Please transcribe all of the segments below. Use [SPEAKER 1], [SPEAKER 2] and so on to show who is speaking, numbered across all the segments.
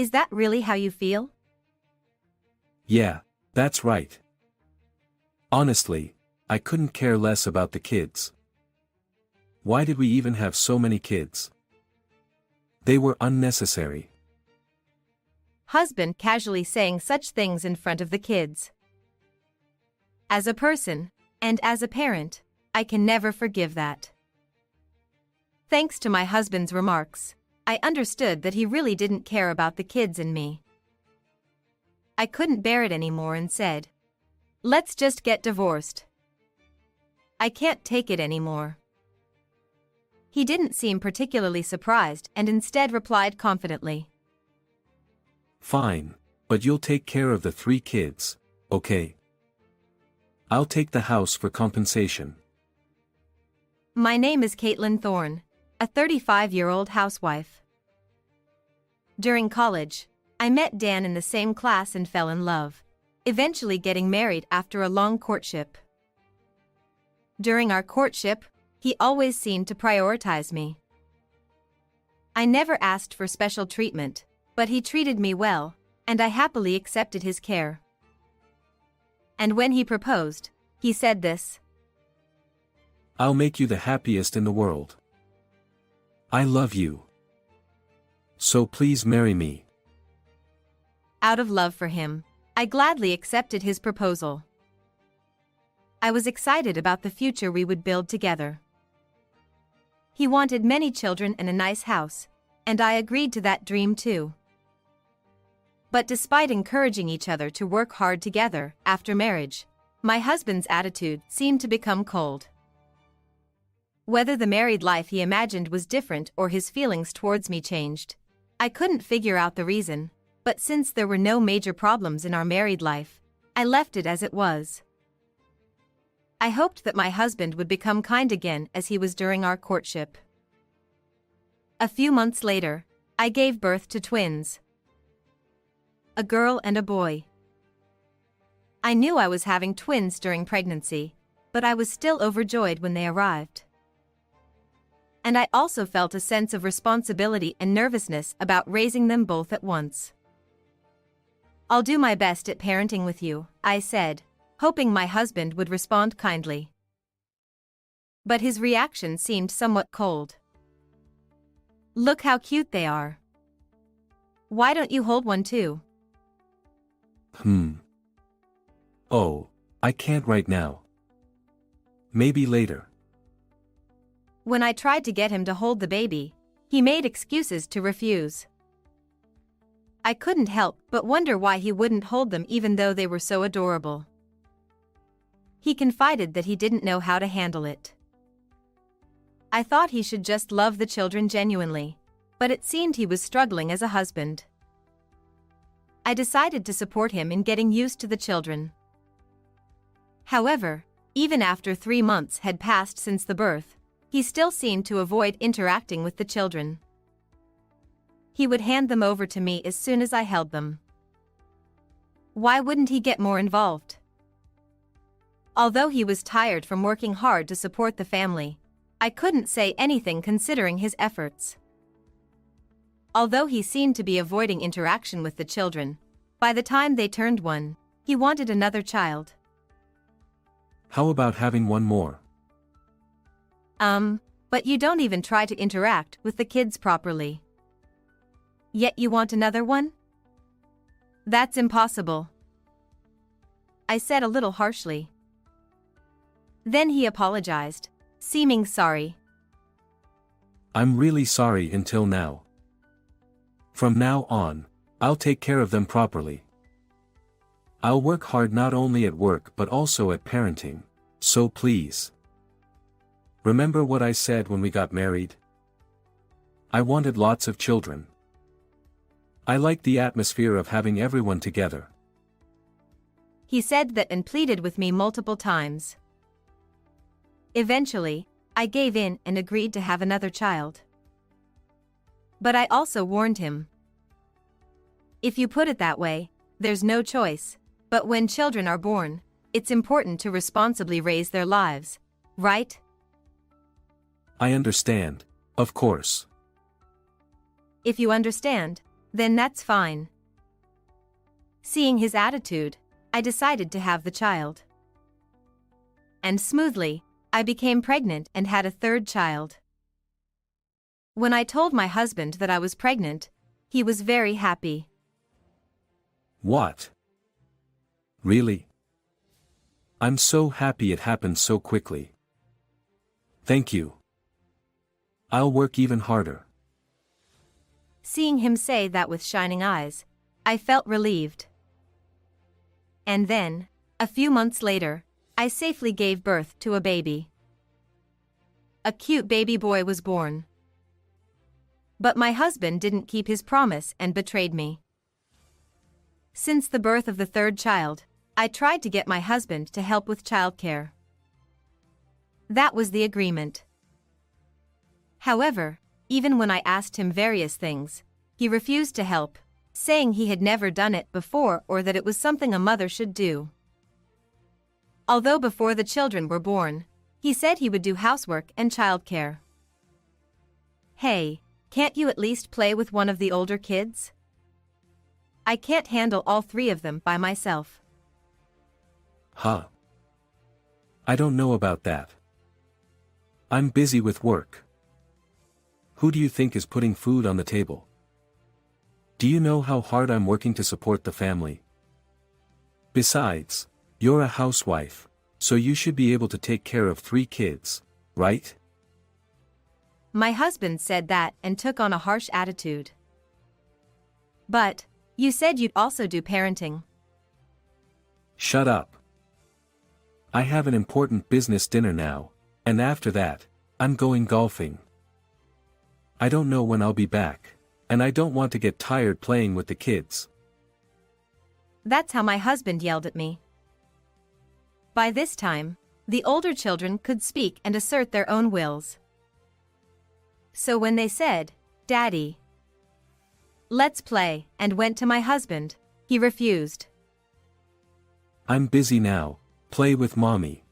[SPEAKER 1] Is that really how you feel?
[SPEAKER 2] Yeah, that's right. Honestly, I couldn't care less about the kids. Why did we even have so many kids? They were unnecessary.
[SPEAKER 1] Husband casually saying such things in front of the kids. As a person, and as a parent, I can never forgive that. Thanks to my husband's remarks, I understood that he really didn't care about the kids and me. I couldn't bear it anymore and said, "Let's just get divorced. I can't take it anymore." He didn't seem particularly surprised and instead replied confidently,
[SPEAKER 2] Fine, but you'll take care of the 3 kids, okay? I'll take the house for compensation.
[SPEAKER 1] "My name is Caitlin Thorne, a 35-year-old housewife. During college, I met Dan in the same class and fell in love, eventually getting married after a long courtship. During our courtship, he always seemed to prioritize me. I never asked for special treatment, but he treated me well, and I happily accepted his care. And when he proposed, he said this:
[SPEAKER 2] I'll make you the happiest in the world. I love you. So please marry me."
[SPEAKER 1] Out of love for him, I gladly accepted his proposal. I was excited about the future we would build together. He wanted many children and a nice house, and I agreed to that dream too. But despite encouraging each other to work hard together after marriage, my husband's attitude seemed to become cold. Whether the married life he imagined was different or his feelings towards me changed, I couldn't figure out the reason, but since there were no major problems in our married life, I left it as it was. I hoped that my husband would become kind again as he was during our courtship. A few months later, I gave birth to twins. A girl and a boy. I knew I was having twins during pregnancy, but I was still overjoyed when they arrived. And I also felt a sense of responsibility and nervousness about raising them both at once. "I'll do my best at parenting with you," I said, hoping my husband would respond kindly. But his reaction seemed somewhat cold. "Look how cute they are. Why don't you hold one too?"
[SPEAKER 2] Oh, I can't right now. Maybe later."
[SPEAKER 1] When I tried to get him to hold the baby, he made excuses to refuse. I couldn't help but wonder why he wouldn't hold them even though they were so adorable. He confided that he didn't know how to handle it. I thought he should just love the children genuinely, but it seemed he was struggling as a husband. I decided to support him in getting used to the children. However, even after 3 months had passed since the birth, he still seemed to avoid interacting with the children. He would hand them over to me as soon as I held them. Why wouldn't he get more involved? Although he was tired from working hard to support the family, I couldn't say anything considering his efforts. Although he seemed to be avoiding interaction with the children, by the time they turned 1, he wanted another child.
[SPEAKER 2] How about having one more?
[SPEAKER 1] But you don't even try to interact with the kids properly. Yet you want another one? That's impossible," I said a little harshly. Then he apologized, seeming sorry.
[SPEAKER 2] "I'm really sorry until now. From now on, I'll take care of them properly. I'll work hard not only at work but also at parenting, so please. Remember what I said when we got married? I wanted lots of children. I liked the atmosphere of having everyone together."
[SPEAKER 1] He said that and pleaded with me multiple times. Eventually, I gave in and agreed to have another child. But I also warned him. If you put it that way, there's no choice, but when children are born, it's important to responsibly raise their lives, right?
[SPEAKER 2] I understand, of course.
[SPEAKER 1] If you understand, Then that's fine. Seeing his attitude, I decided to have the child. And smoothly, I became pregnant and had a third child. When I told my husband that I was pregnant, he was very happy.
[SPEAKER 2] What? Really? I'm so happy it happened so quickly. Thank you. I'll work even harder.
[SPEAKER 1] Seeing him say that with shining eyes, I felt relieved. And then, a few months later, I safely gave birth to a baby. A cute baby boy was born. But my husband didn't keep his promise and betrayed me. Since the birth of the third child, I tried to get my husband to help with childcare. That was the agreement. However, even when I asked him various things, he refused to help, saying he had never done it before or that it was something a mother should do. Although before the children were born, he said he would do housework and childcare. Hey, can't you at least play with one of the older kids? I can't handle all three of them by myself.
[SPEAKER 2] Huh. I don't know about that. I'm busy with work. Who do you think is putting food on the table? Do you know how hard I'm working to support the family? Besides, you're a housewife, so you should be able to take care of 3 kids, right?
[SPEAKER 1] My husband said that and took on a harsh attitude. But, you said you'd also do parenting.
[SPEAKER 2] Shut up. I have an important business dinner now, and after that, I'm going golfing. I don't know when I'll be back, and I don't want to get tired playing with the kids.
[SPEAKER 1] That's how my husband yelled at me. By this time, the older children could speak and assert their own wills. So when they said, "Daddy, let's play," and went to my husband, he refused.
[SPEAKER 2] I'm busy now, play with mommy.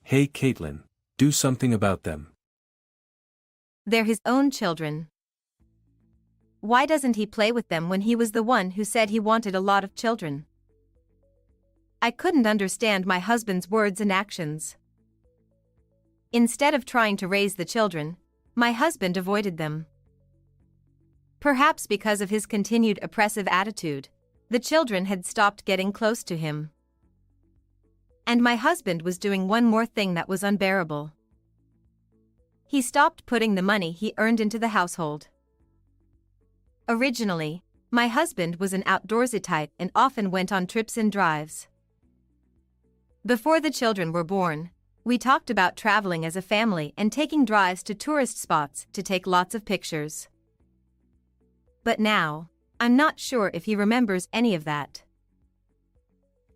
[SPEAKER 2] Hey Caitlin, do something about them.
[SPEAKER 1] They're his own children. Why doesn't he play with them when he was the one who said he wanted a lot of children? I couldn't understand my husband's words and actions. Instead of trying to raise the children, my husband avoided them. Perhaps because of his continued oppressive attitude, the children had stopped getting close to him. And my husband was doing one more thing that was unbearable. He stopped putting the money he earned into the household. Originally, my husband was an outdoorsy type and often went on trips and drives. Before the children were born, we talked about traveling as a family and taking drives to tourist spots to take lots of pictures. But now, I'm not sure if he remembers any of that.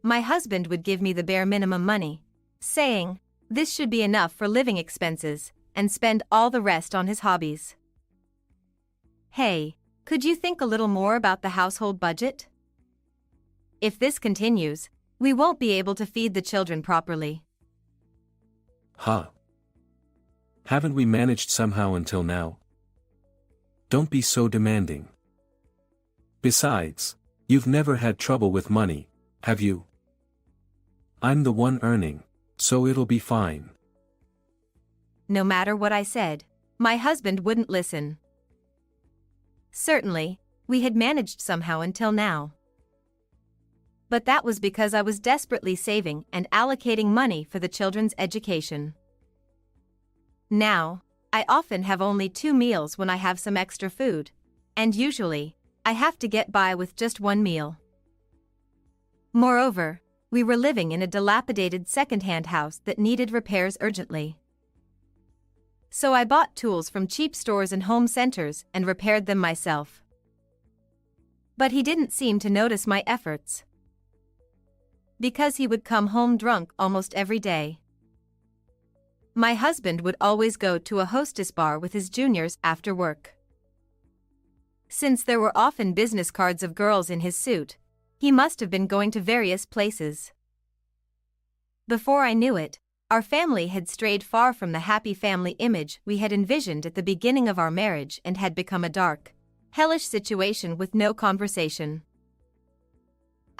[SPEAKER 1] My husband would give me the bare minimum money, saying, "This should be enough for living expenses," and spend all the rest on his hobbies. Hey, could you think a little more about the household budget? If this continues, we won't be able to feed the children properly.
[SPEAKER 2] Huh. Haven't we managed somehow until now? Don't be so demanding. Besides, you've never had trouble with money, have you? I'm the one earning, so it'll be fine.
[SPEAKER 1] No matter what I said, my husband wouldn't listen. Certainly, we had managed somehow until now. But that was because I was desperately saving and allocating money for the children's education. Now, I often have only 2 meals when I have some extra food, and usually, I have to get by with just 1 meal. Moreover, we were living in a dilapidated second-hand house that needed repairs urgently. So I bought tools from cheap stores and home centers and repaired them myself. But he didn't seem to notice my efforts. Because he would come home drunk almost every day. My husband would always go to a hostess bar with his juniors after work. Since there were often business cards of girls in his suit, he must have been going to various places. Before I knew it, our family had strayed far from the happy family image we had envisioned at the beginning of our marriage and had become a dark, hellish situation with no conversation.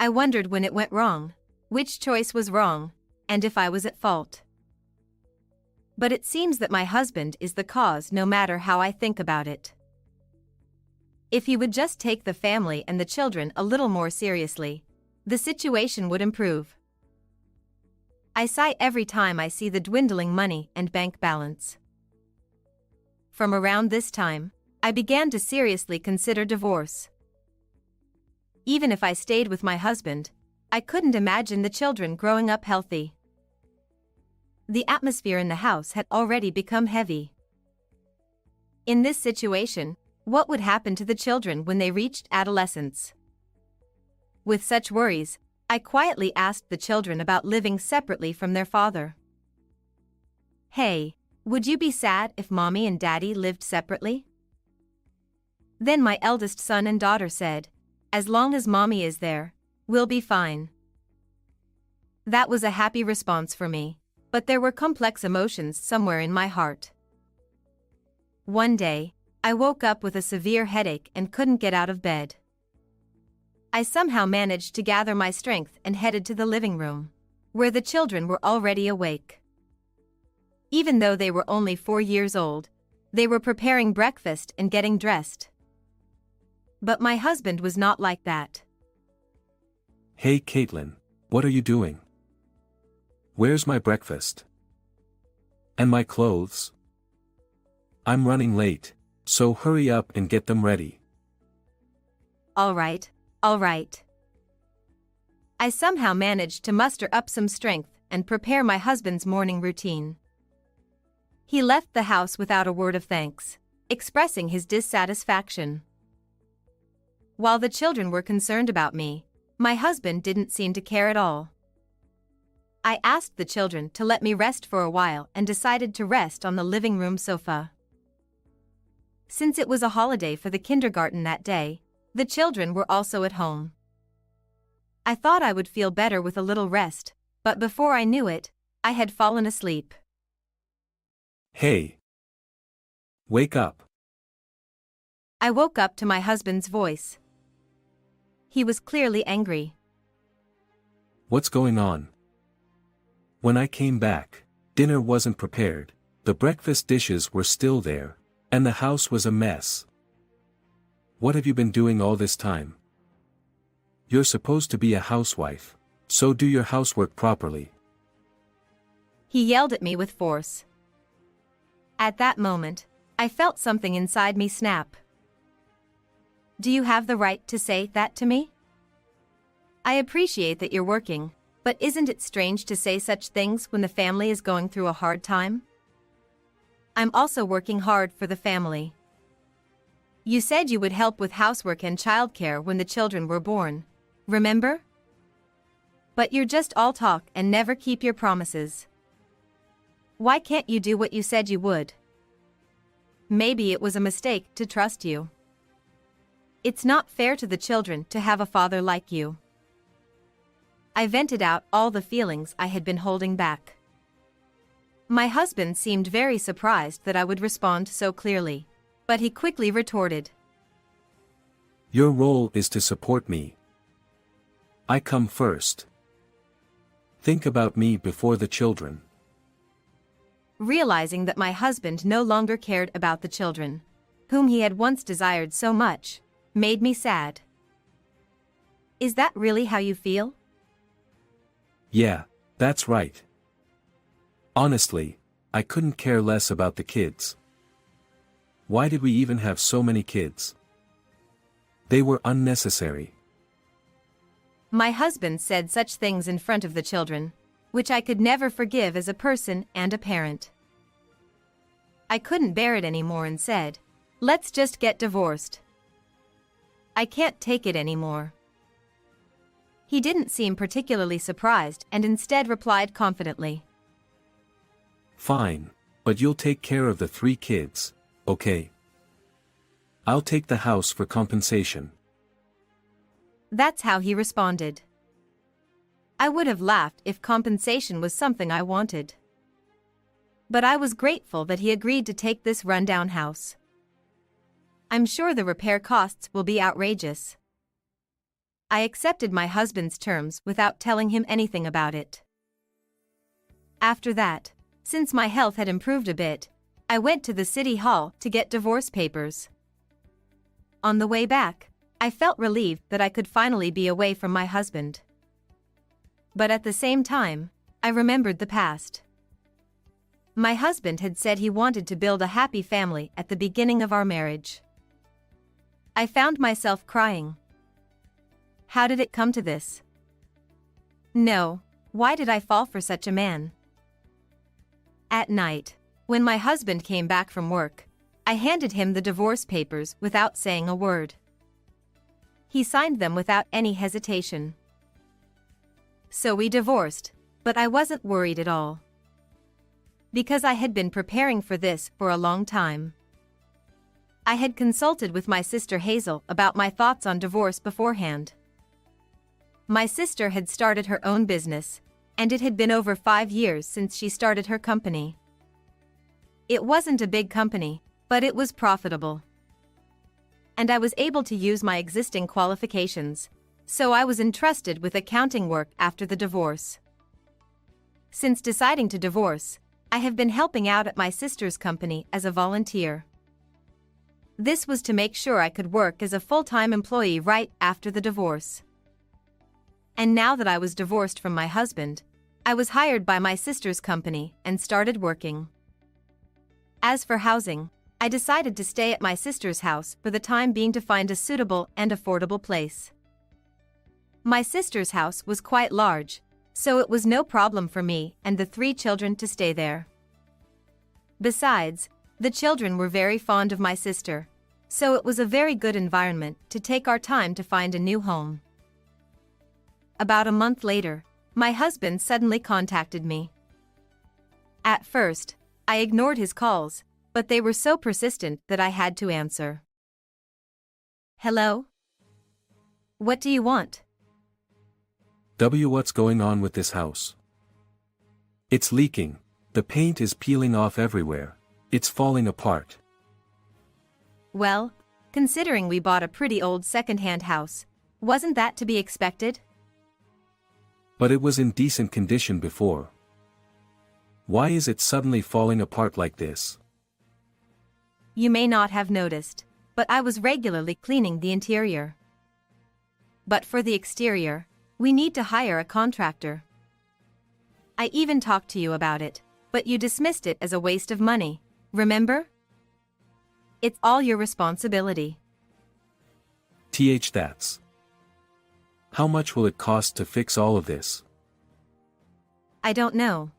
[SPEAKER 1] I wondered when it went wrong, which choice was wrong, and if I was at fault. But it seems that my husband is the cause no matter how I think about it. If he would just take the family and the children a little more seriously, the situation would improve. I sigh every time I see the dwindling money and bank balance. From around this time, I began to seriously consider divorce. Even if I stayed with my husband, I couldn't imagine the children growing up healthy. The atmosphere in the house had already become heavy. In this situation, what would happen to the children when they reached adolescence? With such worries, I quietly asked the children about living separately from their father. "Hey, would you be sad if mommy and daddy lived separately?" Then my eldest son and daughter said, "As long as mommy is there, we'll be fine." That was a happy response for me, but there were complex emotions somewhere in my heart. One day, I woke up with a severe headache and couldn't get out of bed. I somehow managed to gather my strength and headed to the living room, where the children were already awake. Even though they were only 4 years old, they were preparing breakfast and getting dressed. But my husband was not like that.
[SPEAKER 2] Hey Caitlin, what are you doing? Where's my breakfast? And my clothes? I'm running late, so hurry up and get them ready.
[SPEAKER 1] All right. I somehow managed to muster up some strength and prepare my husband's morning routine. He left the house without a word of thanks, expressing his dissatisfaction. While the children were concerned about me, my husband didn't seem to care at all. I asked the children to let me rest for a while and decided to rest on the living room sofa. Since it was a holiday for the kindergarten that day, the children were also at home. I thought I would feel better with a little rest, but before I knew it, I had fallen asleep.
[SPEAKER 2] Hey! Wake up!
[SPEAKER 1] I woke up to my husband's voice. He was clearly angry.
[SPEAKER 2] What's going on? When I came back, dinner wasn't prepared, the breakfast dishes were still there, and the house was a mess. What have you been doing all this time? You're supposed to be a housewife, so do your housework properly.
[SPEAKER 1] He yelled at me with force. At that moment, I felt something inside me snap. Do you have the right to say that to me? I appreciate that you're working, but isn't it strange to say such things when the family is going through a hard time? I'm also working hard for the family. You said you would help with housework and childcare when the children were born, remember? But you're just all talk and never keep your promises. Why can't you do what you said you would? Maybe it was a mistake to trust you. It's not fair to the children to have a father like you. I vented out all the feelings I had been holding back. My husband seemed very surprised that I would respond so clearly, but he quickly retorted.
[SPEAKER 2] Your role is to support me. I come first. Think about me before the children.
[SPEAKER 1] Realizing that my husband no longer cared about the children, whom he had once desired so much, made me sad. Is that really how you feel?
[SPEAKER 2] Yeah, that's right. Honestly, I couldn't care less about the kids. Why did we even have so many kids? They were unnecessary.
[SPEAKER 1] My husband said such things in front of the children, which I could never forgive as a person and a parent. I couldn't bear it anymore and said, "Let's just get divorced. I can't take it anymore." He didn't seem particularly surprised and instead replied confidently.
[SPEAKER 2] Fine, but you'll take care of the 3 kids, okay? I'll take the house for compensation.
[SPEAKER 1] That's how he responded. I would have laughed if compensation was something I wanted. But I was grateful that he agreed to take this rundown house. I'm sure the repair costs will be outrageous. I accepted my husband's terms without telling him anything about it. After that, since my health had improved a bit, I went to the city hall to get divorce papers. On the way back, I felt relieved that I could finally be away from my husband. But at the same time, I remembered the past. My husband had said he wanted to build a happy family at the beginning of our marriage. I found myself crying. How did it come to this? No, why did I fall for such a man? At night, when my husband came back from work, I handed him the divorce papers without saying a word. He signed them without any hesitation. So we divorced, but I wasn't worried at all. Because I had been preparing for this for a long time. I had consulted with my sister Hazel about my thoughts on divorce beforehand. My sister had started her own business, and it had been over 5 years since she started her company. It wasn't a big company, but it was profitable. And I was able to use my existing qualifications, so I was entrusted with accounting work after the divorce. Since deciding to divorce, I have been helping out at my sister's company as a volunteer. This was to make sure I could work as a full-time employee right after the divorce. And now that I was divorced from my husband, I was hired by my sister's company and started working. As for housing, I decided to stay at my sister's house for the time being to find a suitable and affordable place. My sister's house was quite large, so it was no problem for me and the 3 children to stay there. Besides, the children were very fond of my sister, so it was a very good environment to take our time to find a new home. About a month later, my husband suddenly contacted me. At first, I ignored his calls, but they were so persistent that I had to answer. Hello? What do you want?
[SPEAKER 2] What's going on with this house? It's leaking. The paint is peeling off everywhere. It's falling apart.
[SPEAKER 1] Well, considering we bought a pretty old second-hand house, wasn't that to be expected?
[SPEAKER 2] But it was in decent condition before. Why is it suddenly falling apart like this?
[SPEAKER 1] You may not have noticed, but I was regularly cleaning the interior. But for the exterior, we need to hire a contractor. I even talked to you about it, but you dismissed it as a waste of money, remember? It's all your responsibility.
[SPEAKER 2] That's. How much will it cost to fix all of this?
[SPEAKER 1] I don't know.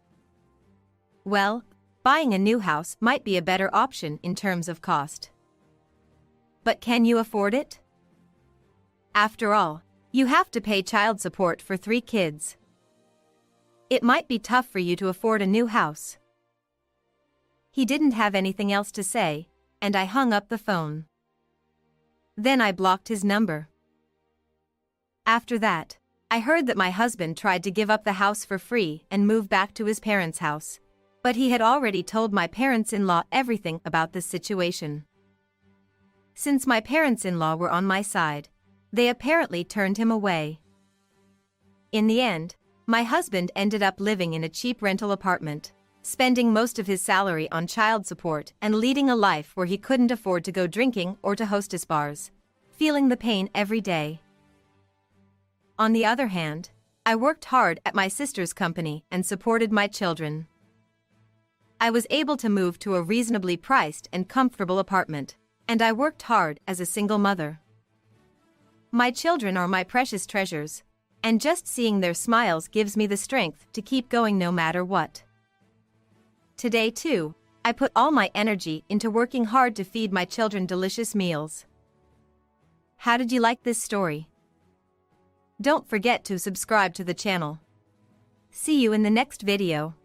[SPEAKER 1] Well, buying a new house might be a better option in terms of cost. But can you afford it? After all, you have to pay child support for 3 kids. It might be tough for you to afford a new house. He didn't have anything else to say, and I hung up the phone. Then I blocked his number. After that, I heard that my husband tried to give up the house for free and move back to his parents' house, but he had already told my parents-in-law everything about this situation. Since my parents-in-law were on my side, they apparently turned him away. In the end, my husband ended up living in a cheap rental apartment, spending most of his salary on child support and leading a life where he couldn't afford to go drinking or to hostess bars, feeling the pain every day. On the other hand, I worked hard at my sister's company and supported my children. I was able to move to a reasonably priced and comfortable apartment, and I worked hard as a single mother. My children are my precious treasures, and just seeing their smiles gives me the strength to keep going no matter what. Today too, I put all my energy into working hard to feed my children delicious meals. How did you like this story? Don't forget to subscribe to the channel. See you in the next video.